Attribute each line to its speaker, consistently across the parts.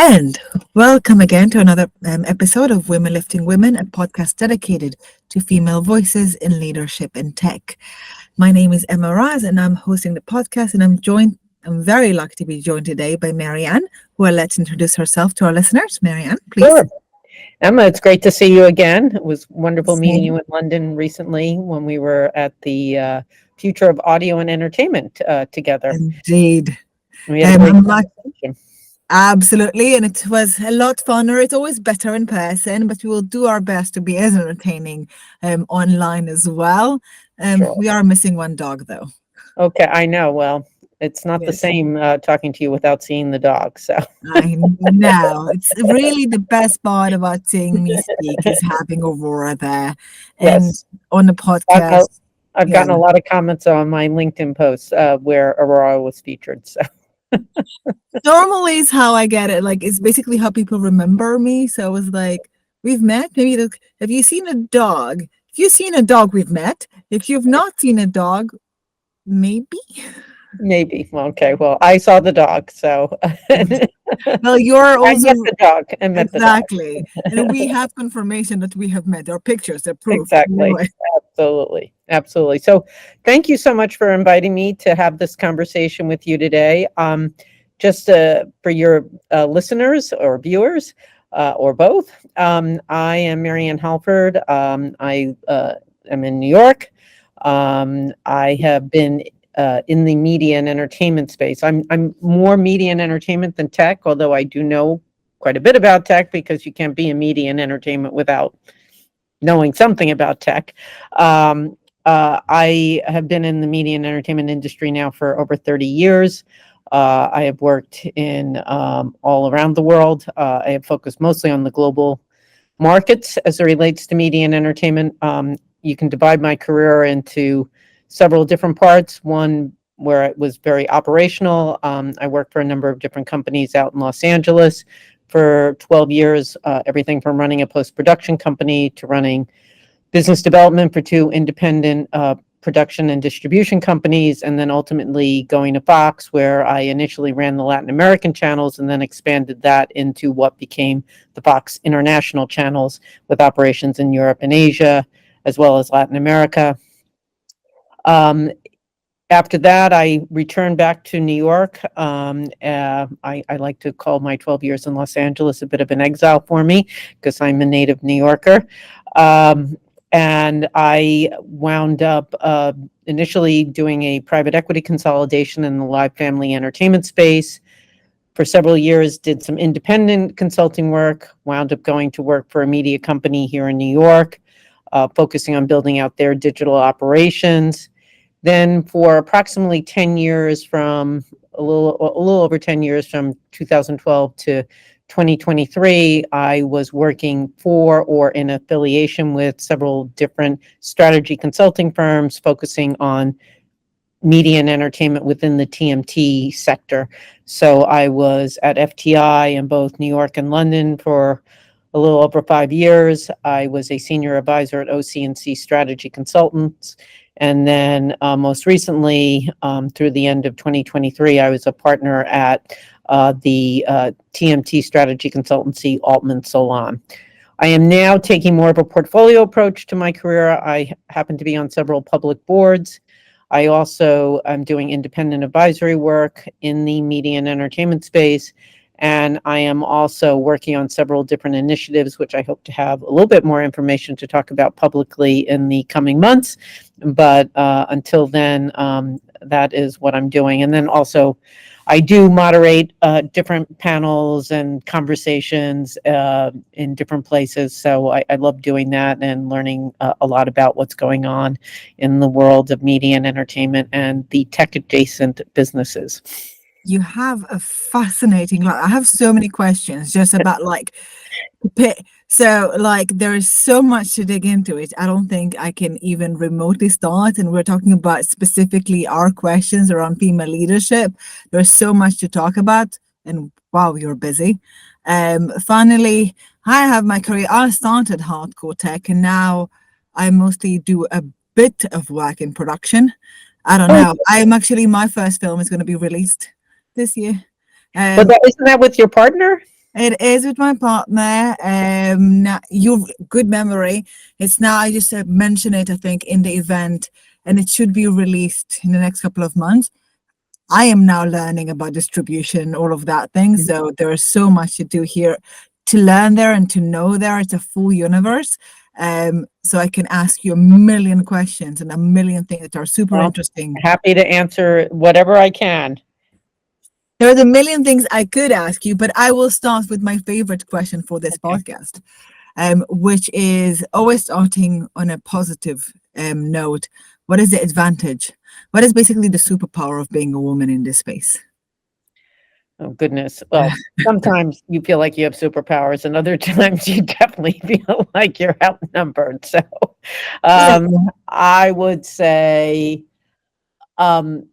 Speaker 1: And welcome again to another episode of Women Lifting Women, a podcast dedicated to female voices in leadership in tech. My name is Emma Raz, and I'm hosting the podcast, and I'm very lucky to be joined today by Marianne, who I'll let introduce herself to our listeners. Marianne, please.
Speaker 2: Sure. Emma, it's great to see you again. It was wonderful meeting
Speaker 1: Same.
Speaker 2: you in London recently when we were at the Future of Audio and Entertainment together.
Speaker 1: Indeed.
Speaker 2: We had a great
Speaker 1: I'm
Speaker 2: conversation.
Speaker 1: Absolutely, and it was a lot funner. It's always better in person, but we will do our best to be as entertaining online as well.
Speaker 2: Sure.
Speaker 1: We are missing one dog, though.
Speaker 2: Okay, I know. Well, it's not the
Speaker 1: Yes,
Speaker 2: same talking to you without seeing the dog. So
Speaker 1: I know. It's really the best part about seeing me speak is having Aurora there, and
Speaker 2: yes,
Speaker 1: on the
Speaker 2: I've, I've
Speaker 1: podcast.
Speaker 2: I've
Speaker 1: Yeah,
Speaker 2: gotten a lot of comments on my LinkedIn posts where Aurora was featured. So
Speaker 1: normally is how I get it. Like it's basically how people remember me. So it was like we've met. Maybe have you seen a dog? If you've seen a dog, we've met. If you've not seen a dog, maybe.
Speaker 2: maybe. Okay. Well, I saw the dog. So I
Speaker 1: Well, you're also
Speaker 2: met the dog and met the dog.
Speaker 1: exactly, and we have confirmation that we have met. There are pictures that prove.
Speaker 2: Exactly.
Speaker 1: Anyway,
Speaker 2: Absolutely. Absolutely. So thank you so much for inviting me to have this conversation with you today. Just for your listeners or viewers or both, I am Ann Halford. I am in New York. I have been in the media and entertainment space. I'm more media and entertainment than tech, although I do know quite a bit about tech because you can't be in media and entertainment without knowing something about tech. I have been in the media and entertainment industry now for over 30 years. I have worked in all around the world. I have focused mostly on the global markets as it relates to media and entertainment. You can divide my career into several different parts. One where it was very operational. I worked for a number of different companies out in Los Angeles for 12 years, everything from running a post-production company to running business development for two independent production and distribution companies, and then ultimately going to Fox, where I initially ran the Latin American channels and then expanded that into what became the Fox International channels with operations in Europe and Asia, as well as Latin America. After that, I returned back to New York. I like to call my 12 years in Los Angeles a bit of an exile for me because I'm a native New Yorker. And I wound up initially doing a private equity consolidation in the live family entertainment space. For several years, did some independent consulting work, wound up going to work for a media company here in New York, focusing on building out their digital operations. Then for approximately 10 years from a little over 10 years from 2012 to 2023, I was working for or in affiliation with several different strategy consulting firms focusing on media and entertainment within the TMT sector. So I was at FTI in both New York and London for a little over 5 years. I was a senior advisor at OC&C Strategy Consultants. And then most recently, through the end of 2023, I was a partner at the TMT strategy consultancy, Altman Solon. I am now taking more of a portfolio approach to my career. I happen to be on several public boards. I also am doing independent advisory work in the media and entertainment space. And I am also working on several different initiatives, which I hope to have a little bit more information to talk about publicly in the coming months. But until then, that is what I'm doing. And then also, I do moderate different panels and conversations in different places. So I love doing that and learning a lot about what's going on in the world of media and entertainment and the tech adjacent businesses.
Speaker 1: you have a fascinating. Like, I have so many questions just about so there is so much to dig into it. I don't think I can even remotely start. And we're talking about specifically our questions around female leadership. There's so much to talk about. And wow, you're busy. Finally, I have my career. I started hardcore tech, and now I mostly do a bit of work in production. I don't know. My first film is going to be released this year.
Speaker 2: But isn't that with your partner?
Speaker 1: It is with my partner. Now, you good memory. It's now. I just mentioned it. I think in the event, and it should be released in the next couple of months. I am now learning about distribution, all of that thing.
Speaker 2: Mhm.
Speaker 1: So there is so much to do here, to learn there and to know there. It's a full universe. So I can ask you a million questions and a million things that are super
Speaker 2: Well,
Speaker 1: interesting.
Speaker 2: happy to answer whatever I can.
Speaker 1: There are a million things I could ask you, but I will start with my favorite question for this
Speaker 2: Okay.
Speaker 1: podcast, which is always starting on a positive note. What is the advantage? What is basically the superpower of being a woman in this space?
Speaker 2: Oh, goodness. Well, sometimes you feel like you have superpowers, and other times you definitely feel like you're outnumbered. So, I would say, um,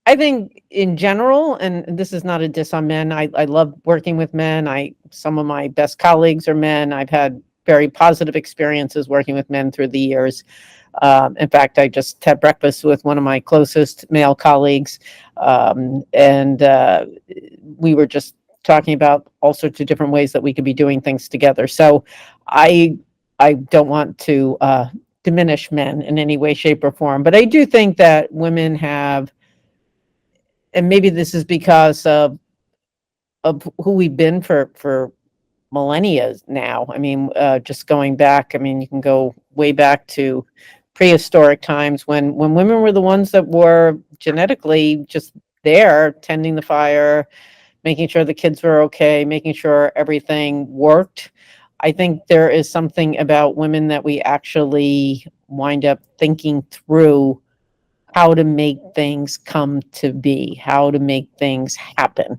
Speaker 2: I think in general, and this is not a diss on men, I love working with men. Some of my best colleagues are men. I've had very positive experiences working with men through the years. In fact, I just had breakfast with one of my closest male colleagues, and we were just talking about all sorts of different ways that we could be doing things together. So, I I don't want to diminish men in any way, shape, or form, but I do think that women have, and maybe this is because of who we've been for millennia now. I mean, just going back, I mean, you can go way back to prehistoric times when women were the ones that were genetically just there, tending the fire, making sure the kids were okay, making sure everything worked. I think there is something about women that we actually wind up thinking through how to make things come to be, how to make things happen.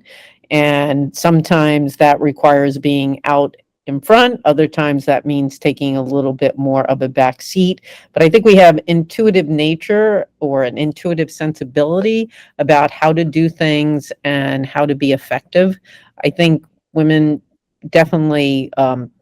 Speaker 2: And sometimes that requires being out in front. Other times that means taking a little bit more of a back seat. But I think we have intuitive nature or an intuitive sensibility about how to do things and how to be effective. I think women definitely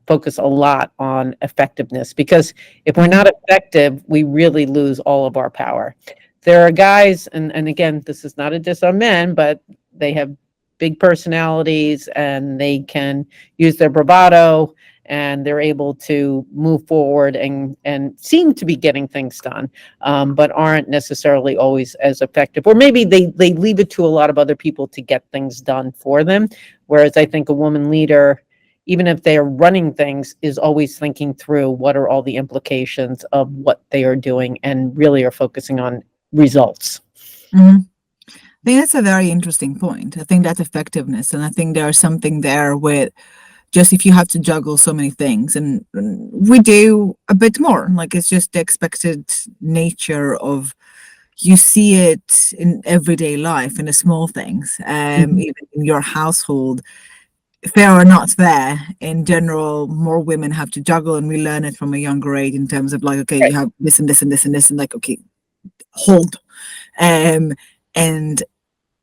Speaker 2: focus a lot on effectiveness, because if we're
Speaker 1: Mhm.
Speaker 2: not effective, we really lose all of our power. There are guys, and again, this is not a diss on men, but they have big personalities and they can use their bravado, and they're able to move forward and seem to be getting things done, but aren't necessarily always as effective. Or maybe they leave it to a lot of other people to get things done for them. Whereas I think a woman leader, even if they are running things, is always thinking through what are all the implications of what they are doing and really are focusing on results.
Speaker 1: Mhm. I think that's a very interesting point. I think that's effectiveness. And I think there's something there with just if you have to juggle so many things, and we do a bit more, like it's just the expected nature of you see it in everyday life in the small things,
Speaker 2: Mhm.
Speaker 1: even in your household, fair or not fair, in general, more women have to juggle, and we learn it from a younger age in terms of like, okay,
Speaker 2: Right.
Speaker 1: you have this and this and this and this, and like, okay, hold. Um, and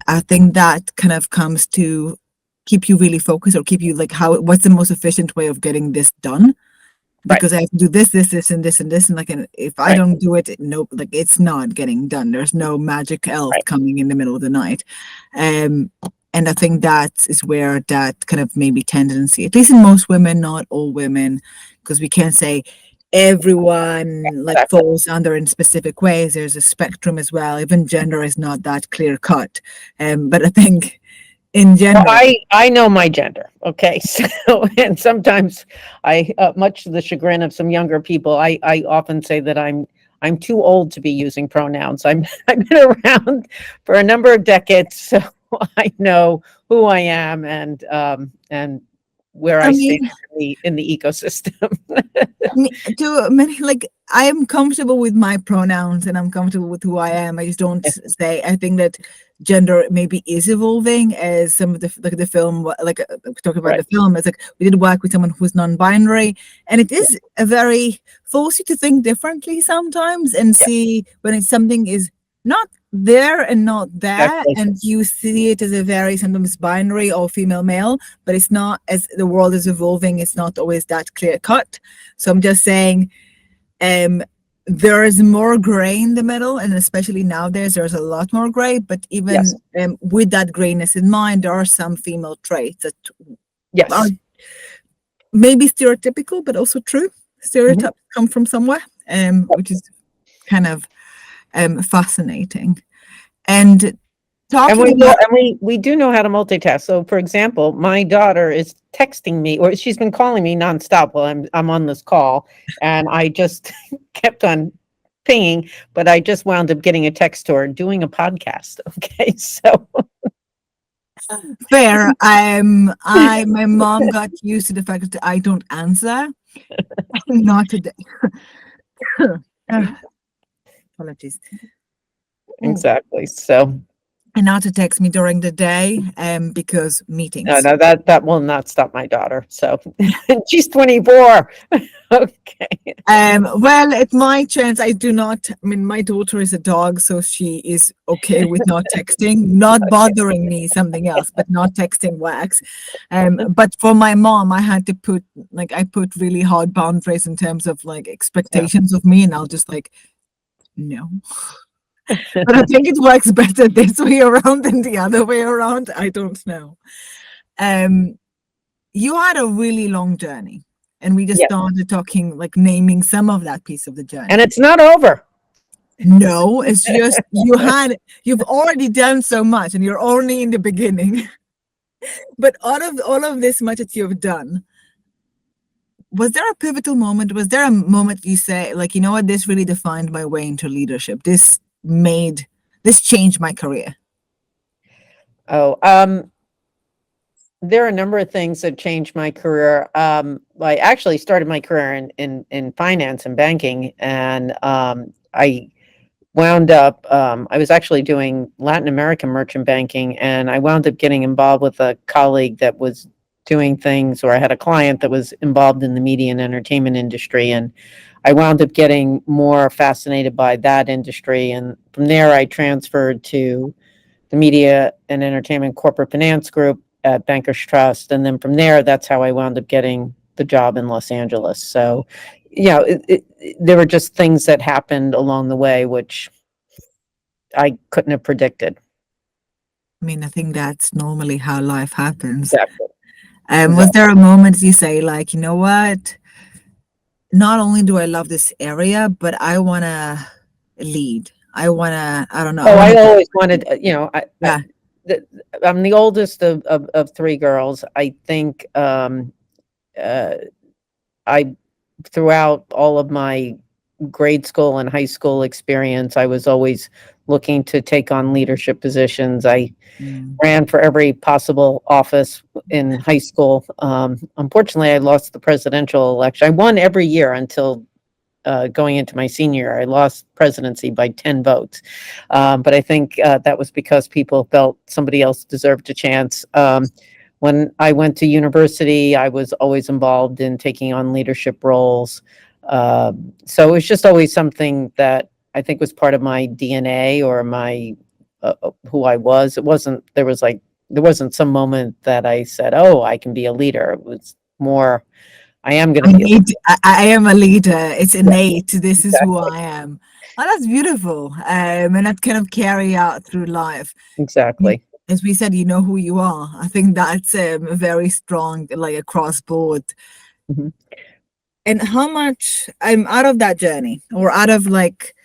Speaker 1: I think that kind of comes to keep you really focused, or keep you like what's the most efficient way of getting this done?
Speaker 2: Right.
Speaker 1: Because I have to do this, and this, and this, and like, and if I
Speaker 2: Right.
Speaker 1: don't do it, nope, like it's not getting done. There's no magic elf
Speaker 2: Right.
Speaker 1: coming in the middle of the night. Um, and I think that is where that kind of maybe tendency, at least in most women, not all women, because we can't say everyone like
Speaker 2: Exactly.
Speaker 1: falls under in specific ways. There's a spectrum as well. Even gender is not that clear cut. But I think in
Speaker 2: Well,
Speaker 1: general,
Speaker 2: I know my gender. Okay. So, and sometimes much to the chagrin of some younger people, I often say that I'm too old to be using pronouns. I've been around for a number of decades, so I know who I am and where
Speaker 1: I
Speaker 2: I stand
Speaker 1: mean,
Speaker 2: in the ecosystem.
Speaker 1: to many, like I am comfortable with my pronouns and I'm comfortable with who I am. I just don't say. I think that gender maybe is evolving, as some of the like the film, like talk about
Speaker 2: Right.
Speaker 1: the film. It's like we did work with someone who's non-binary, and it
Speaker 2: Yeah.
Speaker 1: is a very force you to think differently sometimes and
Speaker 2: Yeah.
Speaker 1: see when it's something is not there and not there,
Speaker 2: Exactly.
Speaker 1: and you see it as a very sometimes binary or female male, but it's not, as the world is evolving, it's not always that clear cut. So I'm just saying, um, there is more gray in the middle, and especially nowadays, there's a lot more gray. But
Speaker 2: Yes.
Speaker 1: even with that grayness in mind, there are some female traits that are
Speaker 2: Yes.
Speaker 1: maybe stereotypical, but also true.
Speaker 2: Mhm.
Speaker 1: Stereotypes come from somewhere,
Speaker 2: Yep.
Speaker 1: which is kind of fascinating. And
Speaker 2: And
Speaker 1: talking
Speaker 2: we will,
Speaker 1: about,
Speaker 2: and we do know how to multitask. So, for example, my daughter is texting me, or she's been calling me nonstop while I'm on this call, and I just kept on pinging, but I just wound up getting a text to her doing a podcast. Okay, so
Speaker 1: fair, my mom got used to the fact that I don't answer. Not today. Apologies. Mm.
Speaker 2: exactly. So
Speaker 1: And not to text me during the day, because
Speaker 2: no,
Speaker 1: meetings.
Speaker 2: no, that will not stop my daughter. So she's 24. Okay.
Speaker 1: Well, at my chance, I do not. I mean, my daughter is a dog, so she is okay with not texting, not bothering me, something else, but not texting wax. But for my mom, I had to put I put really hard boundaries in terms of like
Speaker 2: Yeah.
Speaker 1: expectations of me, and I'll just like no. But I think it works better this way around than the other way around. I don't know. Um, you had a really long journey, and we just
Speaker 2: Yes.
Speaker 1: started talking, like naming some of that piece of the
Speaker 2: And
Speaker 1: journey.
Speaker 2: it's not over.
Speaker 1: No, it's just you've already done so much and you're only in the beginning. But out of all of this much that you've done, was there a pivotal moment? Was there a moment you say, like, you know what, this really defined my way into leadership? This changed my career.
Speaker 2: Oh, there are a number of things that changed my career. I actually started my career in finance and banking, and I wound up. I was actually doing Latin American merchant banking, and I wound up getting involved with a colleague that was doing things, or I had a client that was involved in the media and entertainment industry, and I wound up getting more fascinated by that industry, and from there I transferred to the media and entertainment corporate finance group at Bankers Trust. And then from there, that's how I wound up getting the job in Los Angeles. So, there were just things that happened along the way, which I couldn't have predicted.
Speaker 1: I mean, I think that's normally how life happens.
Speaker 2: Exactly.
Speaker 1: Was
Speaker 2: Exactly.
Speaker 1: there a moment you say, like, you know what? Not only do I love this area, but I want to lead. I don't know, I
Speaker 2: Oh,
Speaker 1: want
Speaker 2: I
Speaker 1: to be,
Speaker 2: always wanted,
Speaker 1: yeah,
Speaker 2: the, I'm the oldest of three girls. I think uh, I throughout all of my grade school and high school experience, I was always looking to take on leadership positions. I
Speaker 1: mm,
Speaker 2: ran for every possible office in high school. Unfortunately, I lost the presidential election. I won every year until going into my senior year. I lost presidency by 10 votes. But I think that was because people felt somebody else deserved a chance. When I went to university, I was always involved in taking on leadership roles. So it was just always something that I think was part of my DNA or my who I was. It wasn't, there wasn't some moment that I said, oh, I can be a leader. It was more, I am going to be a leader.
Speaker 1: I am a leader. It's
Speaker 2: Yeah,
Speaker 1: innate. This is who
Speaker 2: exactly.
Speaker 1: I am. Oh, that's beautiful. And that kind of carry out through life. You-
Speaker 2: Exactly.
Speaker 1: As we said, you know who you are. I think that's very strong, like across board.
Speaker 2: Mhm.
Speaker 1: And how much I'm out of that journey, or out of like,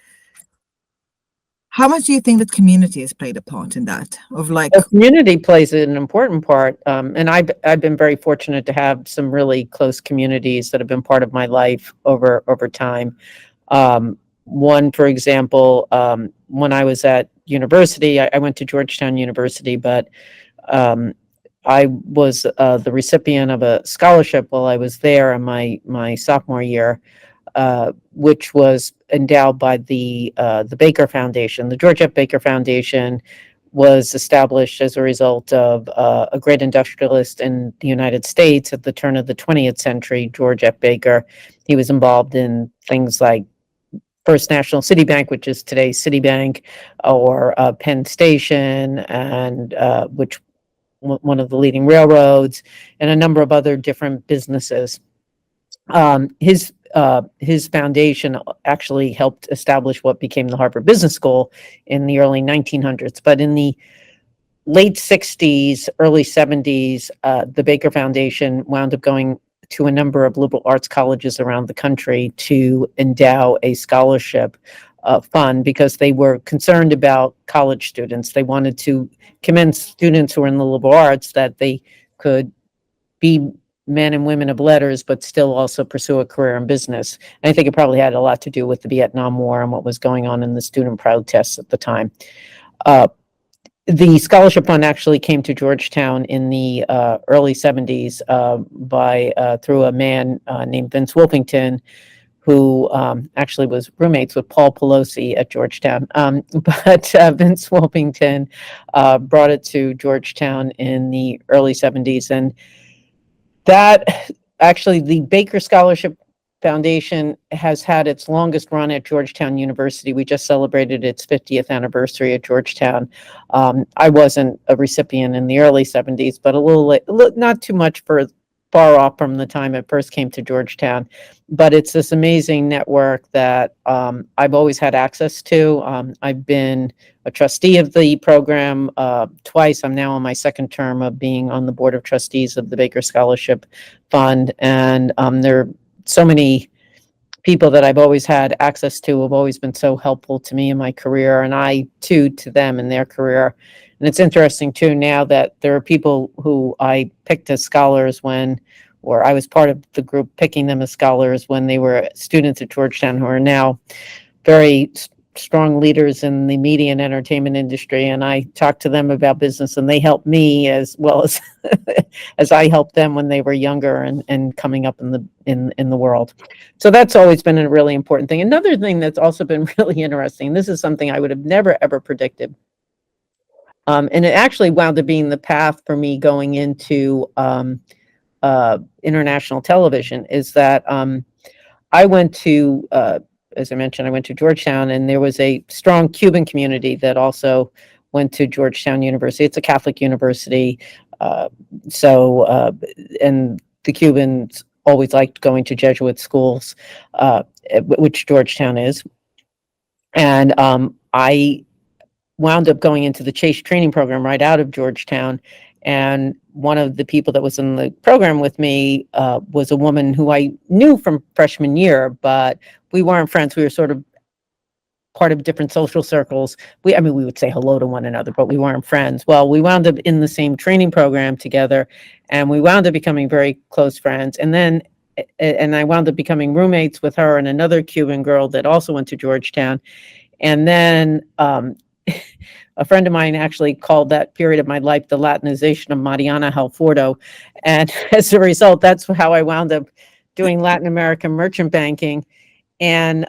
Speaker 1: how much do you think that community has played a part in that? Of like,
Speaker 2: Well, community plays an important part, and I've been very fortunate to have some really close communities that have been part of my life over time. One, for example, when I was at university, I went to Georgetown University, but um, I was the recipient of a scholarship while I was there in my sophomore year, which was endowed by the Baker Foundation. The George F. Baker Foundation was established as a result of a great industrialist in the United States at the turn of the 20th century, George F. Baker. He was involved in things like First National City Bank, which is today's Citibank, or Penn Station, and which one of the leading railroads, and a number of other different businesses. His foundation actually helped establish what became the Harvard Business School in the early 1900s. But in the late 60s, early 70s, the Baker Foundation wound up going to a number of liberal arts colleges around the country to endow a scholarship fund because they were concerned about college students. They wanted to commence students who were in the liberal arts that they could be men and women of letters, but still also pursue a career in business. And I think it probably had a lot to do with the Vietnam War and what was going on in the student protests at the time. Uh, the scholarship fund actually came to Georgetown in the early 70s by through a man named Vince Wilpington, who actually was roommates with Paul Pelosi at Georgetown. But Vince Wilpington brought it to Georgetown in the early 70s. And that actually, the Baker Scholarship Foundation has had its longest run at Georgetown University. We just celebrated its 50th anniversary at Georgetown. I wasn't a recipient in the early 70s, but a little late, not too much far off from the time it first came to Georgetown. But it's this amazing network that I've always had access to. I've been a trustee of the program twice. I'm now on my second term of being on the board of trustees of the Baker Scholarship Fund. And there are so many people that I've always had access to have always been so helpful to me in my career, and I too to them in their career. And it's interesting too now that there are people who I picked as scholars or I was part of the group picking them as scholars when they were students at Georgetown, who are now very strong leaders in the media and entertainment industry. And I talked to them about business, and they helped me as well as as I helped them when they were younger and coming up in the world. So that's always been a really important thing. Another thing that's also been really interesting, this is something I would have never ever predicted. And it actually wound up being the path for me going into international television, is that I went to, as I mentioned, I went to Georgetown, and there was a strong Cuban community that also went to Georgetown University. It's a Catholic university. And the Cubans always liked going to Jesuit schools, which Georgetown is. And I wound up going into the Chase training program right out of Georgetown. And one of the people that was in the program with me was a woman who I knew from freshman year, but we weren't friends. We were sort of part of different social circles. We would say hello to one another, but we weren't friends. Well, we wound up in the same training program together, and we wound up becoming very close friends. And I wound up becoming roommates with her and another Cuban girl that also went to Georgetown. And then a friend of mine actually called that period of my life the Latinization of Mariana Halfordo. And as a result, that's how I wound up doing Latin American merchant banking. And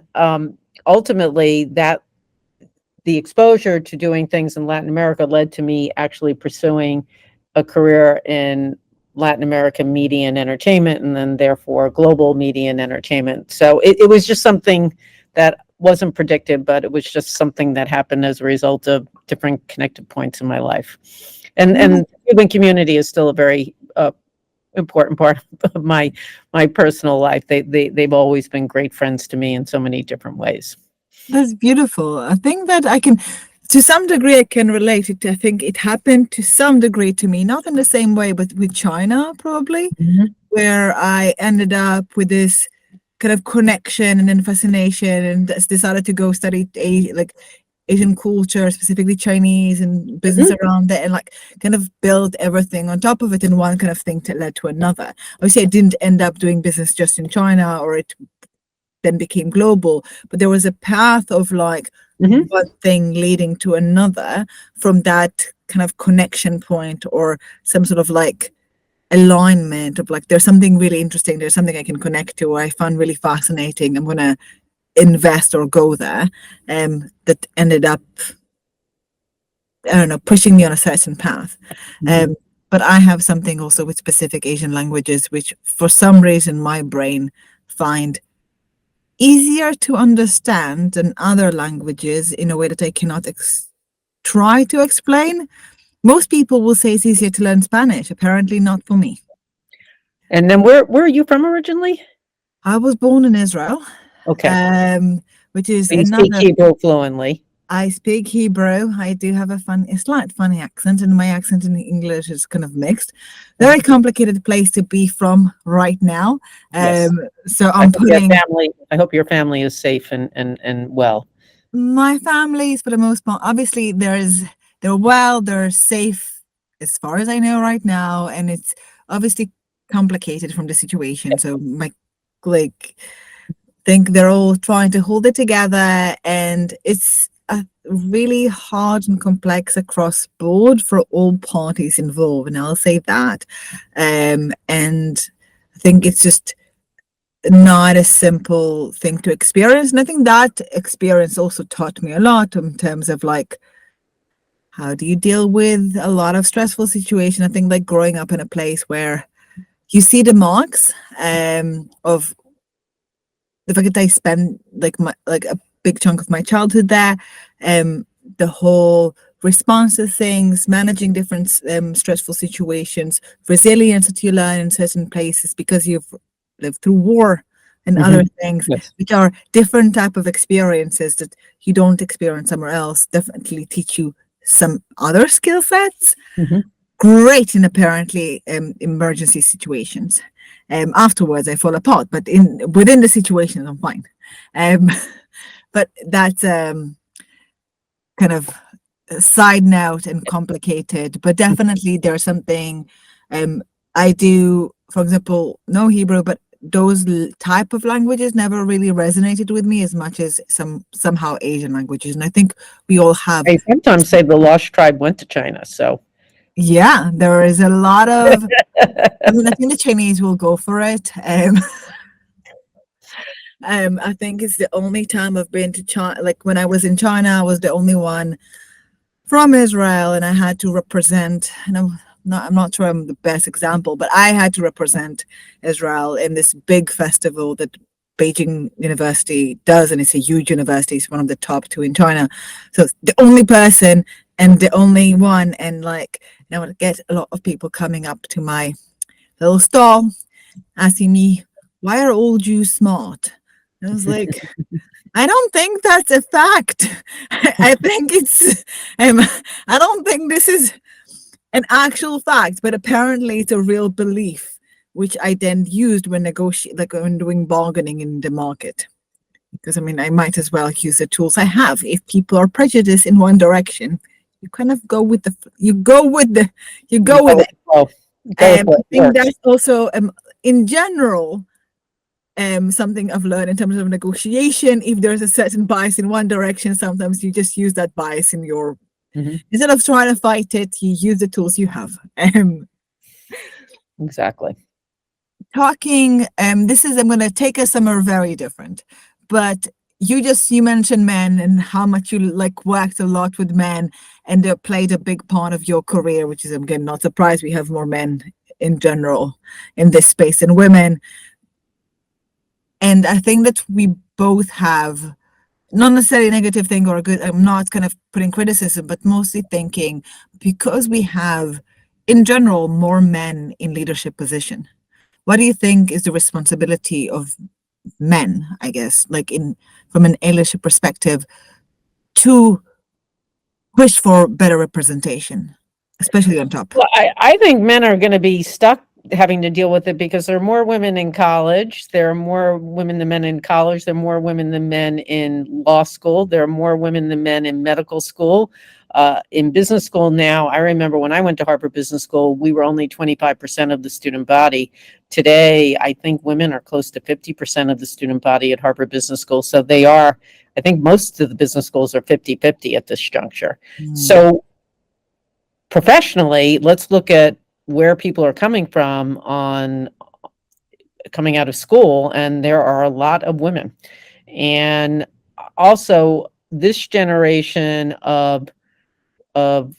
Speaker 2: ultimately, the exposure to doing things in Latin America led to me actually pursuing a career in Latin American media and entertainment, and then therefore global media and entertainment. So it was just something that wasn't predicted, but it was just something that happened as a result of different connected points in my life. And the Cuban community is still a very important part of my personal life. They've always been great friends to me in so many different ways.
Speaker 1: That's beautiful. I think that to some degree, I can relate it. I think it happened to some degree to me, not in the same way, but with China, probably, where I ended up with this kind of connection and then fascination, and decided to go study Asian culture, specifically Chinese, and business around it, and kind of build everything on top of it, and one kind of thing led to another. Obviously, I didn't end up doing business just in China, or it then became global, but there was a path of one thing leading to another from that kind of connection point, or some sort of alignment of there's something really interesting, there's something I can connect to, or I found really fascinating, I'm gonna invest or go there, that ended up, I don't know, pushing me on a certain path. But I have something also with specific Asian languages, which for some reason my brain find easier to understand than other languages in a way that I cannot try to explain. Most people will say it's easier to learn Spanish. Apparently not for me.
Speaker 2: And then where are you from originally?
Speaker 1: I was born in Israel.
Speaker 2: Okay.
Speaker 1: Which is
Speaker 2: So you speak Hebrew fluently.
Speaker 1: I speak Hebrew. I do have a slight funny accent, and my accent in English is kind of mixed. Very
Speaker 2: Mhm.
Speaker 1: complicated place to be from right now.
Speaker 2: Yes.
Speaker 1: So
Speaker 2: I
Speaker 1: I'm
Speaker 2: hope your
Speaker 1: putting
Speaker 2: family I hope your family is safe and well.
Speaker 1: my families for the most part. Obviously, they're well, they're safe as far as I know right now, and it's obviously complicated from the situation. So my like think they're all trying to hold it together, and it's really hard and complex across board for all parties involved, and I'll say that. And I think it's just not a simple thing to experience, and I think that experience also taught me a lot in terms of like how do you deal with a lot of stressful situation. I think like growing up in a place where you see the marks of the fact that I spent like a big chunk of my childhood there, um, the whole response to things, managing different stressful situations, resilience that you learn in certain places because you've lived through war and other
Speaker 2: Mhm.
Speaker 1: things,
Speaker 2: Yes.
Speaker 1: which are different type of experiences that you don't experience somewhere else, definitely teach you some other skill sets
Speaker 2: Mhm.
Speaker 1: great in apparently emergency situations. Afterwards, I fall apart, but in within the situation, I'm fine. Um, but that's kind of a side note and complicated. But definitely, there's something um, I do. For example, no Hebrew, but those type of languages never really resonated with me as much as somehow Asian languages, and I think we all have.
Speaker 2: I sometimes say the lost tribe went to China, so
Speaker 1: Yeah, there is a lot of I mean, I think the Chinese will go for it. I think it's the only time I've been to China. Like when I was in China, I was the only one from Israel, and I had to represent. And I'm not sure I'm the best example, but I had to represent Israel in this big festival that Beijing University does, and it's a huge university. It's one of the top two in China. So it's the only person and the only one, and like I would get a lot of people coming up to my little stall asking me, why are all Jews smart? And I was like, I don't think that's a fact. I think um, I don't think this is an actual fact, but apparently it's a real belief, which I then used when like when doing bargaining in the market. Because I mean, I might as well use the tools I have. If people are prejudiced in one direction, you kind of go with you
Speaker 2: you
Speaker 1: go
Speaker 2: go
Speaker 1: with
Speaker 2: with
Speaker 1: it.
Speaker 2: the flow. Go with
Speaker 1: I
Speaker 2: what
Speaker 1: think
Speaker 2: works.
Speaker 1: that's also in general something I've learned in terms of negotiation. If there's a certain bias in one direction, sometimes you just use that bias in your
Speaker 2: Mhm.
Speaker 1: instead of trying to fight it, you use the tools you have.
Speaker 2: Exactly.
Speaker 1: Talking, this is I'm going to take us somewhere very different, but you mentioned men and how much you like worked a lot with men and they played a big part of your career, which is again not surprised we have more men in general in this space than women. And I think that we both have not necessarily a negative thing or a good, I'm not kind of putting criticism, but mostly thinking because we have, in general, more men in leadership position. What do you think is the responsibility of men, I guess, like in from an leadership perspective, to push for better representation, especially on top?
Speaker 2: Well, I think men are going to be stuck having to deal with it because there are more women in college. There are more women than men in college. There are more women than men in law school. There are more women than men in medical school. In business school now, I remember when I went to Harvard Business School, we were only 25% of the student body. Today, I think women are close to 50% of the student body at Harvard Business School. So they are, I think most of the business schools are 50-50 at this juncture.
Speaker 1: Mm,
Speaker 2: So professionally, let's look at where people are coming from on coming out of school, and there are a lot of women. And also, this generation of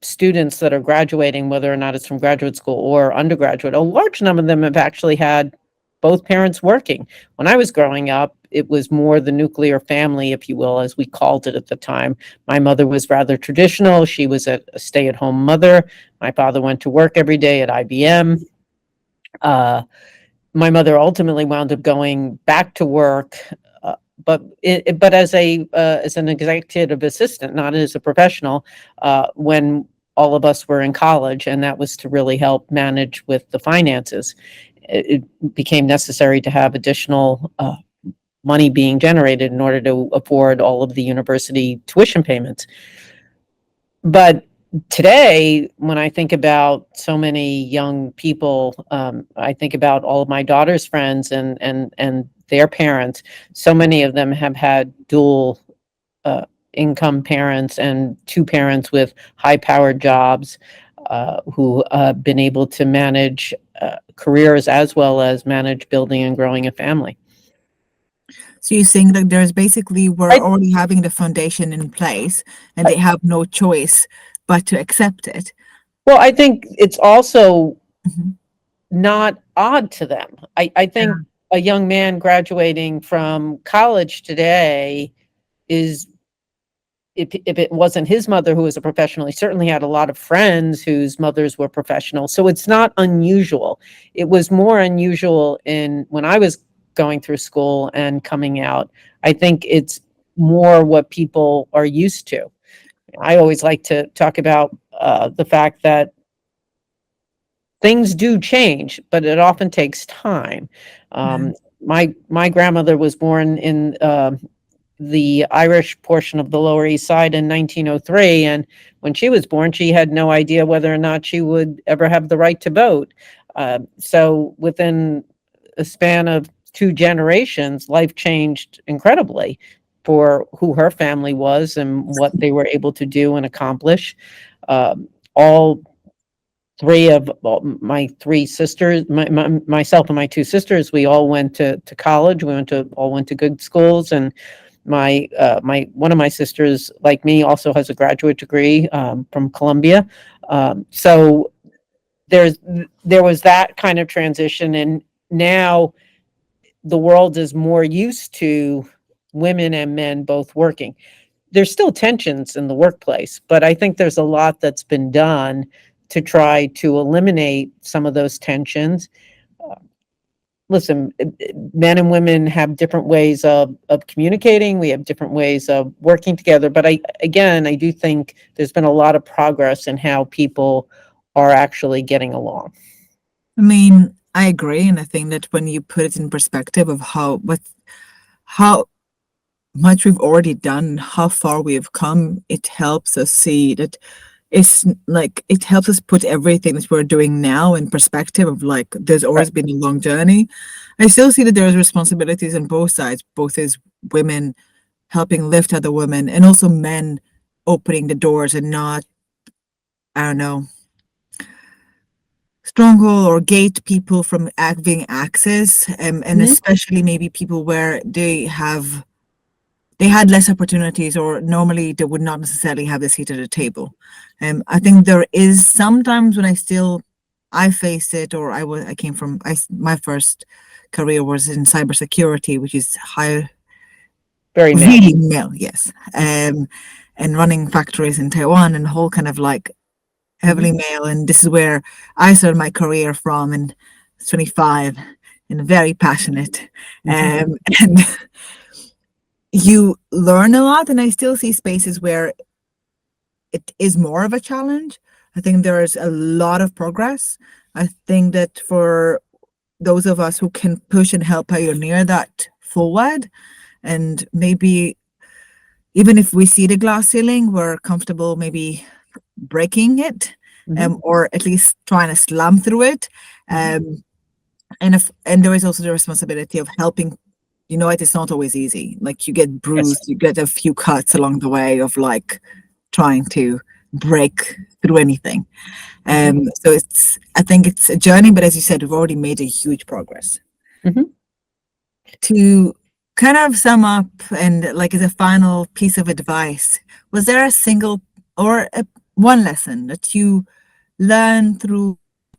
Speaker 2: students that are graduating, whether or not it's from graduate school or undergraduate, a large number of them have actually had both parents working. When I was growing up, it was more the nuclear family, if you will, as we called it at the time. My mother was rather traditional. She was a stay-at-home mother. My father went to work every day at IBM. Uh, my mother ultimately wound up going back to work but as an executive assistant, not as a professional, when all of us were in college, and that was to really help manage with the finances. It became necessary to have additional money being generated in order to afford all of the university tuition payments. But today, when I think about so many young people, I think about all of my daughter's friends and their parents. So many of them have had dual income parents and two parents with high powered jobs, who have been able to manage careers as well as manage building and growing a family.
Speaker 1: So you're saying that there's basically we're
Speaker 2: I,
Speaker 1: already having the foundation in place and they have no choice but to accept it.
Speaker 2: well, I think it's also
Speaker 1: Mhm.
Speaker 2: not odd to them. I think
Speaker 1: Yeah.
Speaker 2: a young man graduating from college today is, if it wasn't his mother who was a professional, he certainly had a lot of friends whose mothers were professional. So it's not unusual. It was more unusual in when I was going through school and coming out. I think it's more what people are used to. I always like to talk about the fact that things do change, but it often takes time.
Speaker 1: Yeah.
Speaker 2: My grandmother was born in the Irish portion of the Lower East Side in 1903, and when she was born, she had no idea whether or not she would ever have the right to vote. So within a span of two generations, life changed incredibly for who her family was and what they were able to do and accomplish. All three of well, my three sisters, myself and my two sisters, we all went to college. We all went to good schools, and my one of my sisters, like me, also has a graduate degree from Columbia. So there's there was that kind of transition, and now the world is more used to women and men both working. There's still tensions in the workplace, but I think there's a lot that's been done to try to eliminate some of those tensions. Listen, men and women have different ways of communicating. We have different ways of working together. But I do think there's been a lot of progress in how people are actually getting along.
Speaker 1: I mean, I agree, and I think that when you put it in perspective of how much we've already done, how far we have come, it helps us see that like it helps us put everything that we're doing now in perspective of like there's
Speaker 2: Right.
Speaker 1: always been a long journey. I still see that there's responsibilities on both sides, both as women helping lift other women and also men opening the doors and not, I don't know, stronghold or gate people from having access, and
Speaker 2: Mhm.
Speaker 1: especially maybe people where they had less opportunities or normally they would not necessarily have a seat at the table. I think there is sometimes when I face it, or I came from my first career was in cybersecurity, which is high,
Speaker 2: Very male.
Speaker 1: really male, yes, and running factories in Taiwan and whole kind of like
Speaker 2: Mhm.
Speaker 1: heavily male. And this is where I started my career from in 25 and very passionate.
Speaker 2: Mhm.
Speaker 1: And you learn a lot. And I still see spaces where it is more of a challenge. I think there is a lot of progress. I think that for those of us who can push and help pioneer that forward, and maybe even if we see the glass ceiling, we're comfortable maybe breaking it,
Speaker 2: Mhm.
Speaker 1: or at least trying to slam through it.
Speaker 2: Mhm.
Speaker 1: Um, and there is also the responsibility of helping. You know, it's not always easy. Like you get
Speaker 2: Yes.
Speaker 1: bruised, you get a few cuts along the way of like trying to break through anything.
Speaker 2: Mhm.
Speaker 1: So I think it's a journey, but as you said, we've already made a huge progress.
Speaker 2: Mhm.
Speaker 1: To kind of sum up and like as a final piece of advice, was there a single or one lesson that you learned through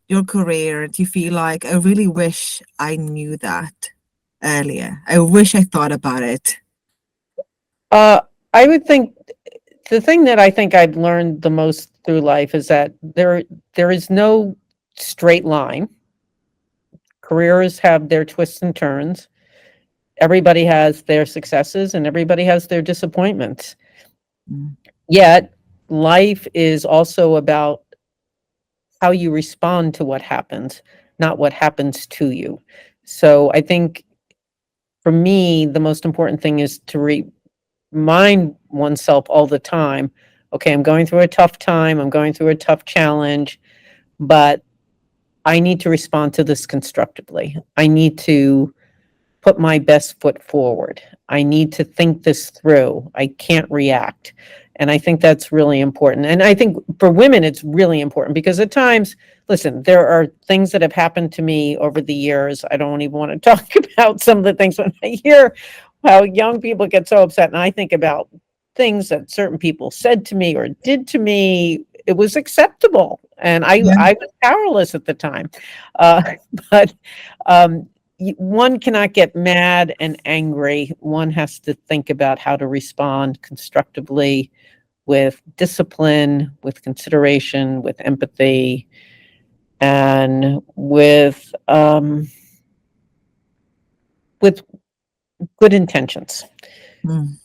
Speaker 1: your career? Do you feel like I really wish I knew that earlier? I wish I thought about it.
Speaker 2: Uh, I would think the thing that I think I've learned the most through life is that there is no straight line. Careers have their twists and turns. everybody has their successes and everybody has their disappointments.
Speaker 1: Mm,
Speaker 2: Yet, life is also about how you respond to what happens, not what happens to you. So I think for me, the most important thing is to remind oneself all the time, okay, I'm going through a tough time, I'm going through a tough challenge, but I need to respond to this constructively. I need to put my best foot forward. I need to think this through. I can't react. And I think that's really important. And I think for women, it's really important because at times, listen, there are things that have happened to me over the years. I don't even want to talk about some of the things when I hear how young people get so upset. And I think about things that certain people said to me or did to me. It was acceptable. And
Speaker 1: yeah.
Speaker 2: I was powerless at the time. But one cannot get mad and angry. One has to think about how to respond constructively with discipline, with consideration, with empathy, and with good intentions.
Speaker 1: Mm.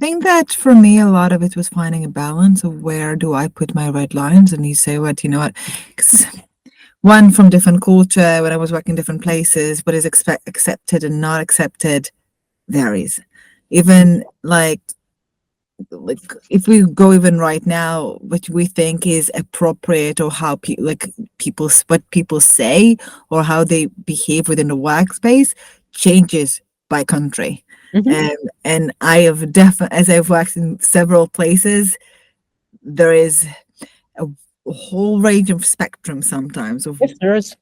Speaker 1: I think that for me, a lot of it was finding a balance of where do I put my red lines, and you say what, you know what, 'cause one from different culture, when I was working in different places, what is accepted and not accepted varies. Even like if we go even right now, what we think is appropriate or how what people say or how they behave within the workspace changes by country.
Speaker 2: Mhm.
Speaker 1: Um, and I have definitely, as I've worked in several places, there is a whole range of spectrum sometimes
Speaker 2: Yes, there is.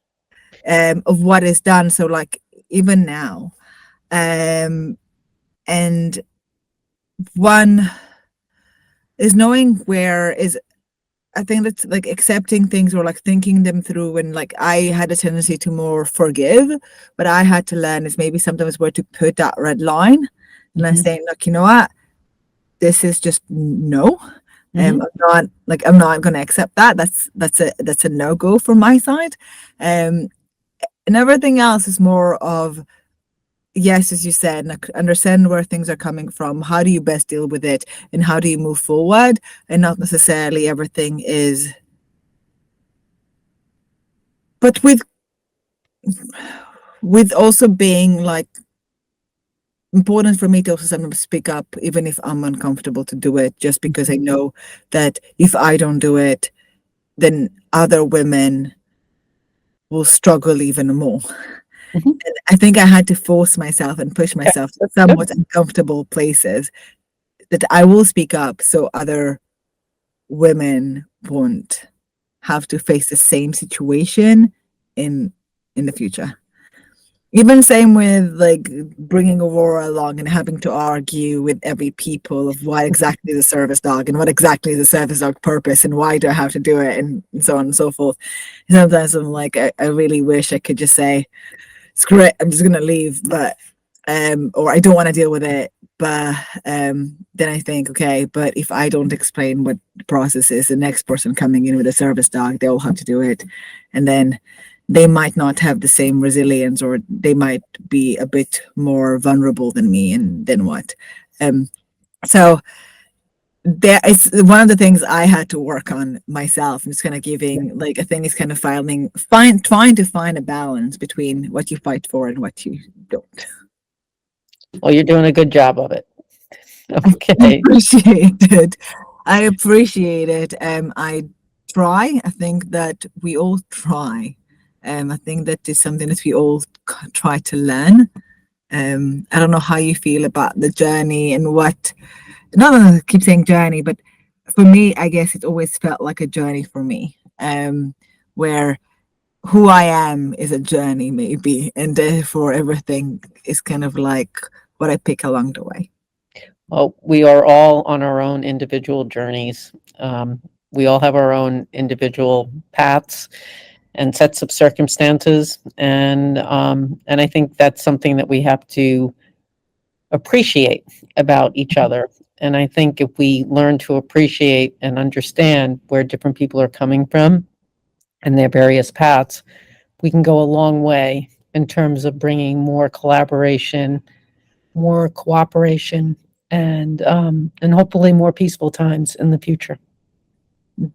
Speaker 1: of what is done. So like even now, um, and one is knowing where is I think that's like accepting things or like thinking them through. And like I had a tendency to more forgive, but I had to learn is maybe sometimes where to put that red line. And I'm
Speaker 2: Mhm.
Speaker 1: saying, look, you know what? This is just no.
Speaker 2: Mhm.
Speaker 1: I'm not going to accept that. That's a no go from my side. Um, and everything else is more of yes, as you said, like understand where things are coming from. How do you best deal with it, and how do you move forward? And not necessarily everything is, but with also being like important for me to also sometimes speak up, even if I'm uncomfortable to do it, just because I know that if I don't do it, then other women will struggle even more.
Speaker 2: Mhm.
Speaker 1: And I think I had to force myself and push
Speaker 2: Okay,
Speaker 1: myself to
Speaker 2: that's good.
Speaker 1: somewhat uncomfortable places that I will speak up so other women won't have to face the same situation in in the future. Even same with like bringing Aurora along and having to argue with every people of what exactly is a service dog and what exactly is a service dog purpose and why do I have to do it and so on and so forth. And sometimes I'm like, I really wish I could just say, screw it, I'm just gonna leave, but or I don't want to deal with it. But then I think, okay, but if I don't explain what the process is, the next person coming in with a service dog, they all have to do it. And then they might not have the same resilience or they might be a bit more vulnerable than me. And then what? Um, so there is one of the things I had to work on myself. And it's kind of giving like I think it's kind of trying to find a balance between what you fight for and what you don't.
Speaker 2: Well, you're doing a good job of it.
Speaker 1: I
Speaker 2: Okay.
Speaker 1: appreciate it. I appreciate it. I try. I think that we all try. I think that is something that we all try to learn. I don't know how you feel about the journey and what. No, no, no, I keep saying journey, but for me, I guess it always felt like a journey for me. Where who I am is a journey, maybe, and therefore everything is kind of like what I pick along the way.
Speaker 2: Well, we are all on our own individual journeys. We all have our own individual paths and sets of circumstances, and I think that's something that we have to appreciate about each other. And I think if we learn to appreciate and understand where different people are coming from and their various paths, we can go a long way in terms of bringing more collaboration, more cooperation, and hopefully more peaceful times in the future.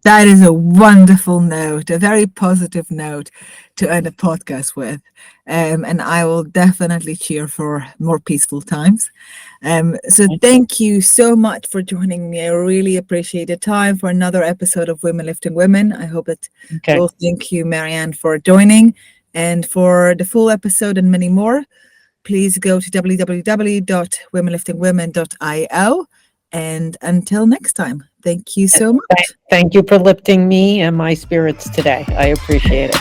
Speaker 1: That is a wonderful note, a very positive note to end a podcast with. And I will definitely cheer for more peaceful times. So thank you so much for joining me. I really appreciate the time for another episode of Women Lifting Women. I hope that
Speaker 2: Okay.
Speaker 1: well, thank you, Marianne, for joining. And for the full episode and many more, please go to www.womenliftingwomen.io. And until next time, thank you so much.
Speaker 2: Thank you for lifting me and my spirits today. I appreciate it.